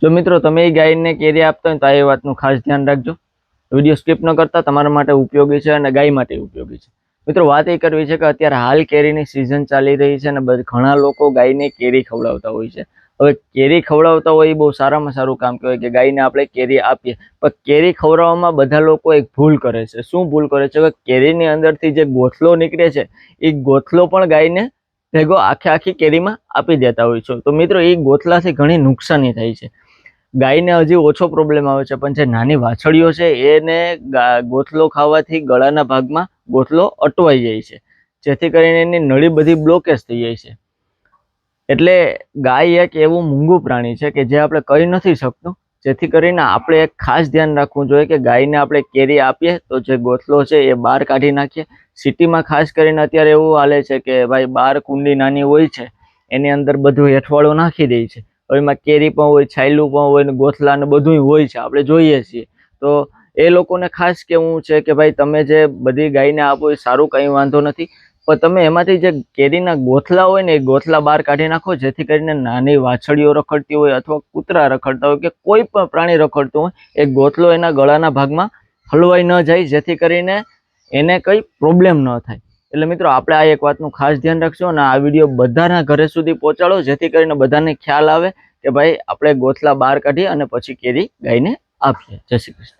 જો મિત્રો તમે એ ગાયને કેરી આપતા હોય તો આ વાતનું ખાસ ધ્યાન રાખજો. વિડીયો સ્કીપ ન કરતા, તમારા માટે ઉપયોગી છે અને ગાય માટે ઉપયોગી છે. મિત્રો વાત એ કરવી છે કે અત્યારે હાલ કેરીની સિઝન ચાલી રહી છે અને ઘણા લોકો ગાયને કેરી ખવડાવતા હોય છે. હવે કેરી ખવડાવતા હોય એ બહુ સારામાં સારું કામ કહેવાય કે ગાયને આપણે કેરી આપીએ, પણ કેરી ખવડાવવામાં બધા લોકો એક ભૂલ કરે છે. શું ભૂલ કરે છે કે કેરીની અંદરથી જે ગોથલો નીકળે છે એ ગોથલો પણ ગાયને ભેગો આખી કેરીમાં આપી દેતા હોય છે. તો મિત્રો એ ગોથલાથી ઘણી નુકસાની થાય છે. ગાયને હજી ઓછો પ્રોબ્લેમ આવે છે, પણ જે નાની વાછડીઓ છે એને ગોથલો ખાવાથી ગળાના ભાગમાં ગોથલો અટવાઈ જાય છે, જેથી કરીને એની નળી બધી બ્લોકેજ થઈ જાય છે. એટલે ગાય એક એવું મૂંગું પ્રાણી છે કે જે આપણે કરી નથી શકતું, જેથી કરીને આપણે એક ખાસ ધ્યાન રાખવું જોઈએ કે ગાયને આપણે કેરી આપીએ તો જે ગોથલો છે એ બહાર કાઢી નાખીએ. સિટીમાં ખાસ કરીને અત્યારે એવું હાલે છે કે ભાઈ બહાર કુંડી નાની હોય છે, એની અંદર બધું હેઠવાળું નાખી દે છે. એમાં કેરી પણ હોય, છાયલું પણ હોય, ગોથલા ને બધું હોય છે, આપણે જોઈએ છીએ. તો એ લોકોને ખાસ કેવું છે કે ભાઈ તમે જે બધી ગાયને આપો એ સારું, કંઈ વાંધો નથી, પણ તમે એમાંથી જે કેરીના ગોથલા હોય ને એ ગોથલા બહાર કાઢી નાખો, જેથી કરીને નાની વાછડીઓ રખડતી હોય અથવા કૂતરા રખડતા હોય કે કોઈ પણ પ્રાણી રખડતું હોય, એ ગોથલો એના ગળાના ભાગમાં હલવાઈ ન જાય, જેથી કરીને એને કંઈ પ્રોબ્લેમ ન થાય. એટલે મિત્રો આપણે આ એક વાતનું ખાસ ધ્યાન રાખશું અને આ વિડીયો બધાના ઘરે સુધી પહોંચાડો, જેથી કરીને બધાને ખ્યાલ આવે કે ભાઈ આપણે ગોથલા બહાર કાઢીએ અને પછી કેરી ગાયને આપીએ. જય શ્રી કૃષ્ણ.